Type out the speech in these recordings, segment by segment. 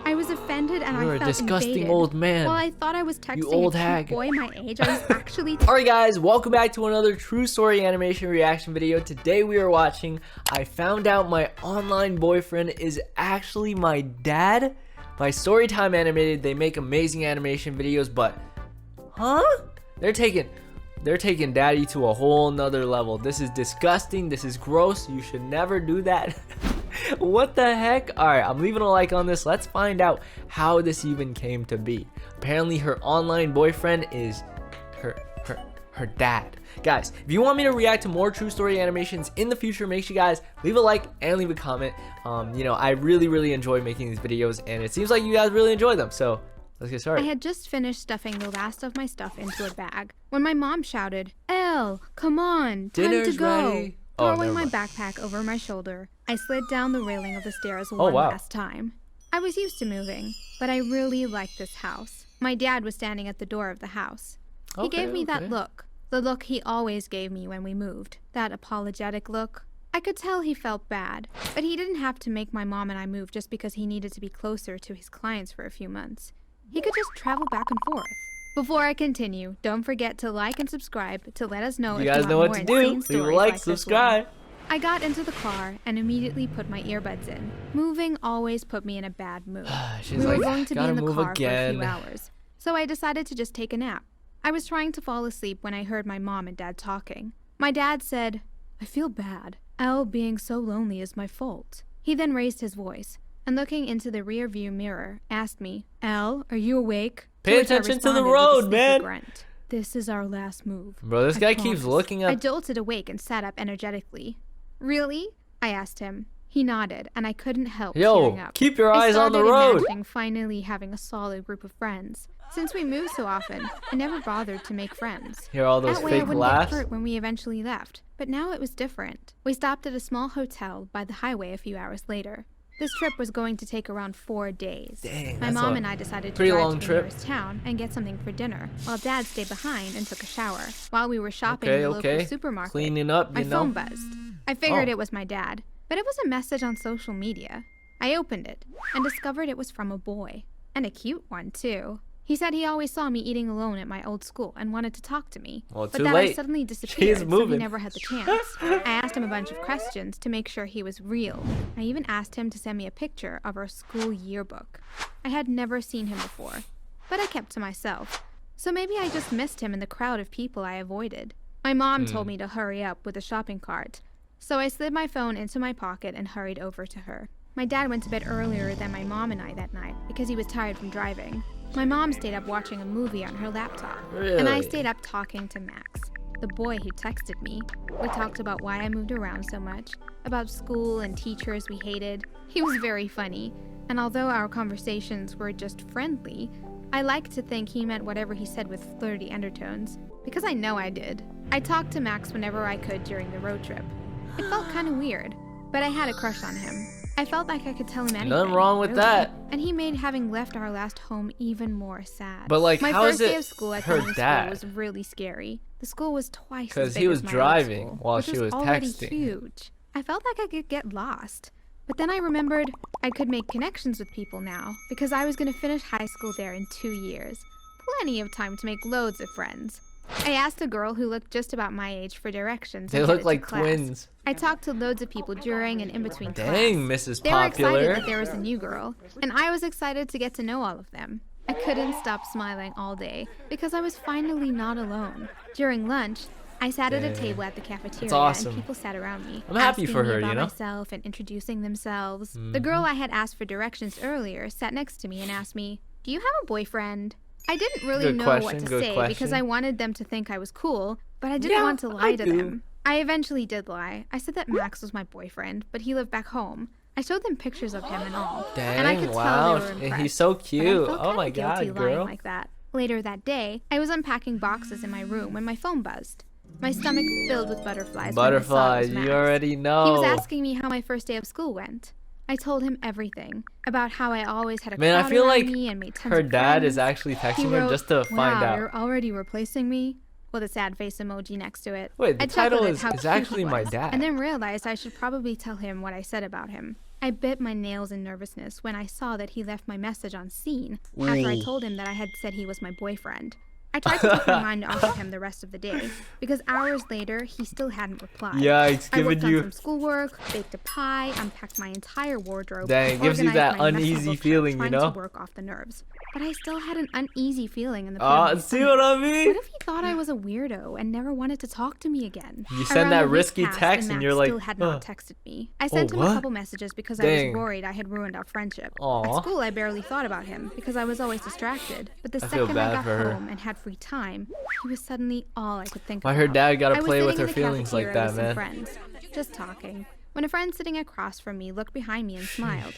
I was offended and You're I a felt disgusting invaded. old man. While I thought I was You texting old a hag. cute boy my age, I was actually Alright guys, welcome back to another true story animation reaction video. Today we are watching I Found Out My Online Boyfriend is Actually My Dad by Storytime Animated. They make amazing animation videos, but they're taking daddy to a whole nother level. This is disgusting. This is gross. You should never do that. What the heck? Alright, I'm leaving a like on this. Let's find out how this even came to be. Apparently her online boyfriend is her dad. Guys, if you want me to react to more true story animations in the future, make sure you guys leave a like and leave a comment. You know, I really enjoy making these videos, and it seems like you guys really enjoy them, so let's get started. I had just finished stuffing the last of my stuff into a bag when my mom shouted, "Elle, come on, time Dinner's to go." ready. Throwing my never mind. backpack over my shoulder, I slid down the railing of the stairs wow. last time. I was used to moving, but I really liked this house. My dad was standing at the door of the house. He gave me that look, the look he always gave me when we moved, that apologetic look. I could tell he felt bad, but he didn't have to make my mom and I move just because he needed to be closer to his clients for a few months. He could just travel back and forth. Before I continue, don't forget to like and subscribe to let us know if You guys know what to do. Leave a like, subscribe. I got into the car and immediately put my earbuds in. Moving always put me in a bad mood. She's We were like, going to be "Gotta in the move car for a again." few hours, so I decided to just take a nap. I was trying to fall asleep when I heard my mom and dad talking. My dad said, "I feel bad. Elle being so lonely is my fault." He then raised his voice and, looking into the rear view mirror, asked me, "Elle, are you awake?" Pay which I attention to the responded with a road, sleepy man. grunt. "This is our last move." Bro, this I guy keeps promise." looking I up. jolted awake and sat up energetically. "Really?" I asked him. He nodded, and I couldn't help tearing up. Keep your I eyes on the started road. imagining finally having a solid group of friends. Since we moved so often, I never bothered to make friends. Hear all those That way I fake wouldn't laughs? get hurt when we eventually left. But now it was different. We stopped at a small hotel by the highway a few hours later. This trip was going to take around 4 days. Dang, My that's mom a and I decided to pretty drive long to the trip. nearest town and get something for dinner, while Dad stayed behind and took a shower. While we were shopping Okay, in the local okay. supermarket, Cleaning up, my you know. phone buzzed. I figured Oh. it was my dad, but it was a message on social media. I opened it and discovered it was from a boy, and a cute one too. He said he always saw me eating alone at my old school and wanted to talk to me, Well, but too that I late. suddenly disappeared, so he moving. never had the chance. I asked him a bunch of questions to make sure he was real. I even asked him to send me a picture of our school yearbook. I had never seen him before, but I kept to myself. So maybe I just missed him in the crowd of people I avoided. My mom told me to hurry up with the shopping cart, so I slid my phone into my pocket and hurried over to her. My dad went to bed earlier than my mom and I that night because he was tired from driving. My mom stayed up watching a movie on her laptop, and I Really? stayed up talking to Max, the boy who texted me. We talked about why I moved around so much, about school and teachers we hated. He was very funny, and although our conversations were just friendly, I like to think he meant whatever he said with flirty undertones, because I know I did. I talked to Max whenever I could during the road trip. It felt kind of weird, but I had a crush on him. I felt like I could tell him anything. Nothing wrong with really. that. And he made having left our last home even more sad. But, like, my how first is it day of school at her the new dad? school was really scary. The school was twice as 'Cause big he was as my driving old school, while which she was already texting. huge. I felt like I could get lost. But then I remembered I could make connections with people now because I was going to finish high school there in 2 years. Plenty of time to make loads of friends. I asked a girl who looked just about my age for directions. They and look headed like to class. twins. I talked to loads of people during and in between class. Dang, Mrs. They were excited Popular. that there was a new girl, and I was excited to get to know all of them. I couldn't stop smiling all day because I was finally not alone. During lunch, I sat at a table at the cafeteria awesome. and people sat around me, I'm happy asking for me her, about you know? myself and introducing themselves. The girl I had asked for directions earlier sat next to me and asked me, "Do you have a boyfriend?" I didn't really Good know what question, to good say because question. I wanted them to think I was cool, but I didn't want to lie to them. I eventually did lie. I said that Max was my boyfriend, but he lived back home. I showed them pictures of him and all, and I Dang, could wow. tell they were And impressed. he's so But I cute. felt Oh kinda my guilty god, lying girl. like that. Later that day, I was unpacking boxes in my room when my phone buzzed. My stomach filled with butterflies. Butterflies, when I saw it was you Max. already know. He was asking me how my first day of school went. I told him everything about how I always had a Man, I crowd feel around like me and made tons her of dad friends. is actually He texting her wrote, just to find "Wow, out. you're already replacing me?" with a sad face emoji next to it. Wait, the I title chuckled at is how cute actually he my was, dad. and then realized I should probably tell him what I said about him. I bit my nails in nervousness when I saw that he left my message on scene after I told him that I had said he was my boyfriend. I tried to take my mind off of him the rest of the day, because hours later, he still hadn't replied. Yikes, I worked giving you... on some schoolwork, baked a pie, unpacked my entire wardrobe, Dang, it gives you that organized my messy uneasy bookshelf, feeling, you trying know? to work off the nerves. But I still had an uneasy feeling in the pit Ah, of my see stomach. what I mean? What if he thought I was a weirdo and never wanted to talk to me again? You send Around that a week risky passed text and Max you're like, still had not texted me. I sent him what? a couple messages because I Dang. was worried I had ruined our friendship. Aw. At school, I barely thought about him because I was always distracted. But the I feel second I bad got for her. home and had free time, he was suddenly all I could think Why about. her dad gotta I was play with sitting her in the feelings like cafeteria that, with some man? friends, just talking, when a friend sitting across from me looked behind me and smiled.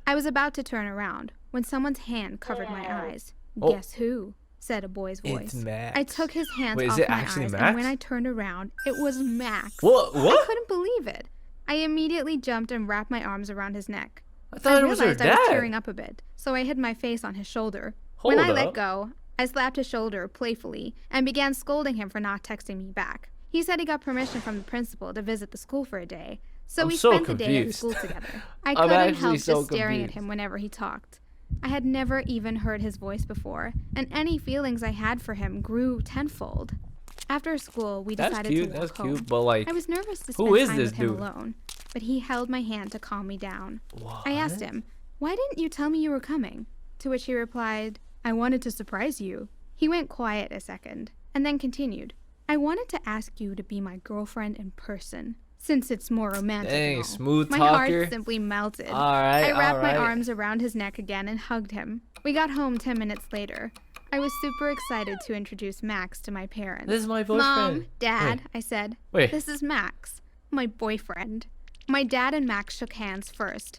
I was about to turn around when someone's hand covered my eyes. Oh. Guess who? Said a boy's voice. It's Max. I took his hands Wait, is off it my actually eyes, Max? and when I turned around, it was Max. What? I What? couldn't believe it. I immediately jumped and wrapped my arms around his neck. I thought it was her realized I was dad. tearing up a bit, so I hid my face on his shoulder. Hold when I let up. go, I slapped his shoulder playfully and began scolding him for not texting me back. He said he got permission from the principal to visit the school for a day, so I'm we so spent the day at confused. school together. I I'm couldn't actually help so just staring at confused. him whenever he talked. I had never even heard his voice before, and any feelings I had for him grew tenfold. After school, we That's decided cute. to walk That's home. cute. But like, I was nervous to who spend is time this with him dude? alone, but he held my hand to calm me down. what? I asked him, "Why didn't you tell me you were coming?" To which he replied, "I wanted to surprise you." He went quiet a second, and then continued, "I wanted to ask you to be my girlfriend in person, since it's more romantic and Dang, all." smooth My talker. heart simply melted. All right, I wrapped all my right. arms around his neck again and hugged him. We got home 10 minutes later. I was super excited to introduce Max to my parents. This is my boyfriend. Mom, Dad, Wait. I said, Wait. "This is Max, my boyfriend." My dad and Max shook hands first.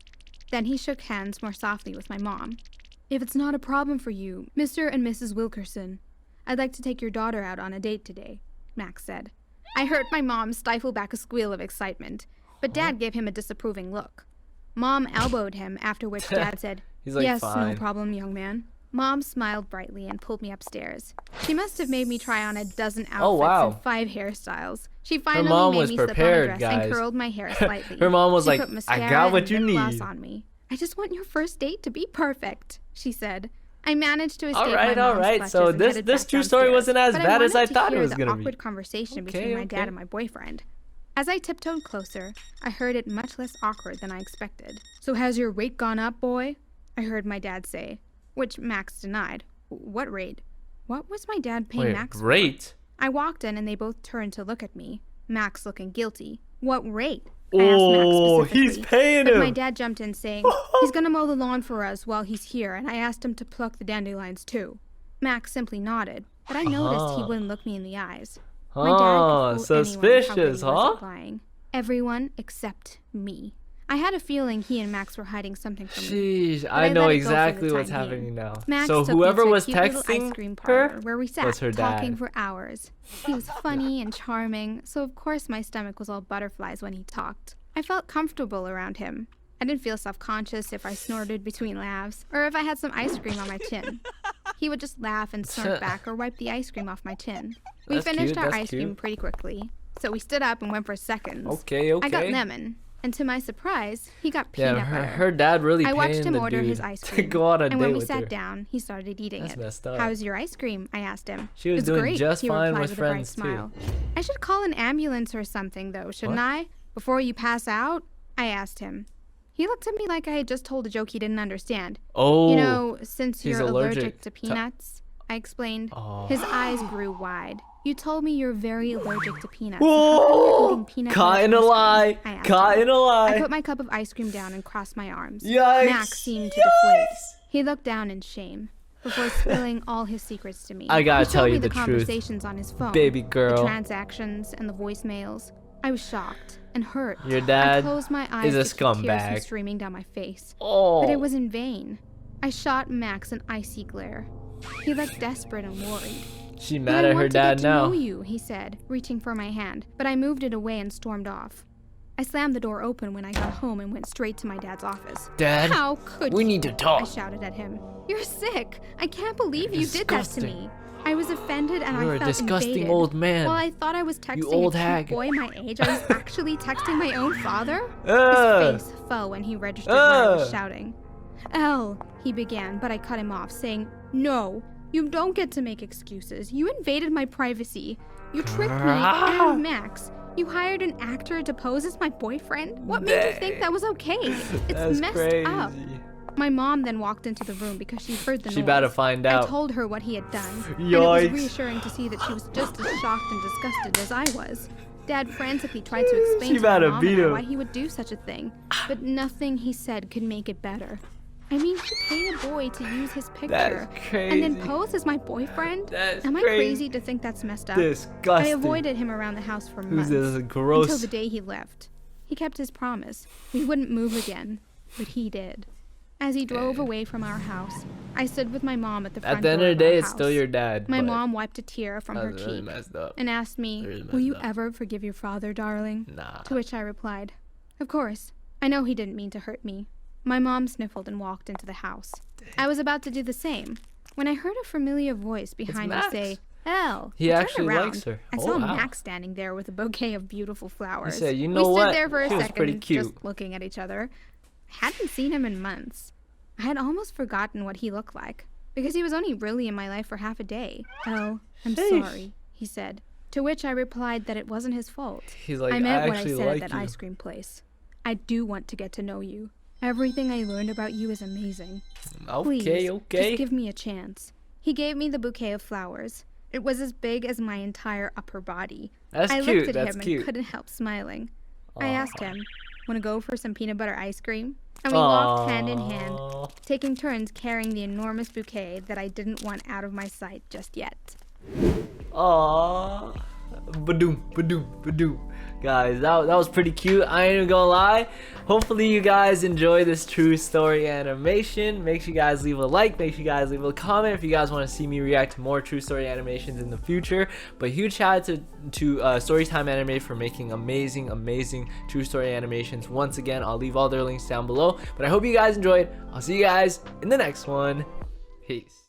Then he shook hands more softly with my mom. "If it's not a problem for you, Mr. and Mrs. Wilkerson, I'd like to take your daughter out on a date today," Max said. I heard my mom stifle back a squeal of excitement, but Dad gave him a disapproving look. Mom elbowed him, after which Dad said, He's like, "Yes, fine. no problem, young man." Mom smiled brightly and pulled me upstairs. She must have made me try on a dozen outfits Oh, wow. and 5 hairstyles. She finally mom made was me slip prepared, on a dress guys. and curled my hair slightly. Her mom was She like, put "I mascara got what and you lip gloss need." on me. "I just want your first date to be perfect," she said. I managed to escape All right, my all mom's right. clutches So and this headed this back true story downstairs. wasn't as But bad as I wanted to thought it hear was the gonna be. awkward conversation Okay, between my okay. dad and my boyfriend. As I tiptoed closer, I heard it much less awkward than I expected. "So has your rate gone up, boy?" I heard my dad say, which Max denied. What rate? What was my dad paying Wait, Max for? rate? I walked in and they both turned to look at me, Max looking guilty. "What rate?" I asked Max Oh, he's specifically. paying But him. my dad jumped in saying, "He's gonna mow the lawn for us while he's here, and I asked him to pluck the dandelions too." Max simply nodded, but I noticed he wouldn't look me in the eyes. My dad could Oh, fool anyone how good he suspicious, was huh? at lying. Everyone except me. I had a feeling he and Max were hiding something from me. Sheesh, But I I know let it go for the exactly what's time being. happening now. Max So took me whoever to a was cute little ice texting cream parlor her where we sat was her talking dad. for hours. He was funny and charming, so of course my stomach was all butterflies when he talked. I felt comfortable around him. I didn't feel self-conscious if I snorted between laughs, or if I had some ice cream on my chin. He would just laugh and snort back or wipe the ice cream off my chin. We That's finished cute, our that's ice cream cute. pretty quickly, so we stood up and went for seconds. Okay, okay. I got lemon, and to my surprise, he got peanut Yeah, butter. her dad really I watched paying him the order dude his ice to cream, go on a and date when we with sat her. down, he started eating That's it. messed up. "How's your ice cream?" I asked him. She was "It's doing great," just he fine replied with with a bright friends, too. smile. "I should call an ambulance or something, though, shouldn't What? I? Before you pass out?" I asked him. He looked at me like I had just told a joke he didn't understand. Oh, "You know, since he's you're allergic allergic to to- peanuts," I explained. Oh. His eyes grew wide. "You told me you're very allergic to peanuts. So how come you're eating peanut Caught butter in a ice cream?" lie. I asked Caught him. in a I lie. put my cup of ice cream down and crossed my arms. Yikes. Max seemed to deflate. He looked down in shame before spilling all his secrets to me. I gotta He tell showed you me the the truth. conversations on his phone, Baby the girl. transactions and the voicemails. I was shocked and hurt. Your I dad closed my eyes is a to keep tears from scumbag. streaming down my face. Oh. But it was in vain. I shot Max an icy glare. He looked desperate and worried. She "But mad I at want her to dad get to now. know you," he said, reaching for my hand, but I moved it away and stormed off. I slammed the door open when I got home and went straight to my dad's office. Dad, How could we you? need to I talk. shouted at him. You're sick. I can't believe You're you did that to disgusting. me. I was offended and You're I a felt disgusting invaded. old man. While I thought I was texting old a cute hag. boy my age, I was actually texting my own father. Ugh. His face fell when he registered what I was shouting. Elle, he began, but I cut him off, saying, "No, you don't get to make excuses. You invaded my privacy. You tricked me and Max. You hired an actor to pose as my boyfriend? What made you think that was okay? It's That's messed crazy. up." My mom then walked into the room because she heard the noise. She about to find I out. told her what he had done, and it Yikes. was reassuring to see that she was just as shocked and disgusted as I was. Dad frantically tried to explain She to my about to mom beat and I him. why he would do such a thing, but nothing he said could make it better. I mean, he paid a boy to use his picture That's crazy. and then pose as my boyfriend? That's Am I crazy. crazy to think that's messed up? I Disgusting. avoided him around the house for Who's months this gross? until the day he left. He kept his promise. We wouldn't move again, but he did. As he drove away from our house, I stood with my mom at the front At the end door of the our day, it's still house. your dad. My but mom wiped a tear from her that's really cheek messed up. and asked me, Really "Will you messed up. ever forgive your father, darling?" Nah. To which I replied, "Of course. I know he didn't mean to hurt me." My mom sniffled and walked into the house. I was about to do the same when I heard a familiar voice behind me Max. say, "Elle." He I turned actually around. likes her. I Oh, saw wow. Max standing there with a bouquet of beautiful flowers. said, "You we know stood what? there for a She was second, pretty cute." just looking at each other. I hadn't seen him in months. I had almost forgotten what he looked like, because he was only really in my life for half a day. "Oh, I'm Sheesh. sorry," he said. To which I replied that it wasn't his fault. He's like, I meant what I actually said like at that you. ice cream place. I do want to get to know you. Everything I learned about you is amazing. Please, Okay. just give me a chance. He gave me the bouquet of flowers. It was as big as my entire upper body. That's I cute. looked at That's him cute. and couldn't help smiling. I Aw. asked him, "Want to go for some peanut butter ice cream?" And we walked hand in hand, Aw. taking turns carrying the enormous bouquet that I didn't want out of my sight just yet. Aww. Badoom, badoom, badoom. Guys, that was pretty cute. I ain't even gonna lie. Hopefully you guys enjoy this true story animation. Make sure you guys leave a like. Make sure you guys leave a comment if you guys want to see me react to more true story animations in the future. But huge shout out to Storytime Anime for making amazing true story animations. Once again, I'll leave all their links down below. But I hope you guys enjoyed. I'll see you guys in the next one. Peace.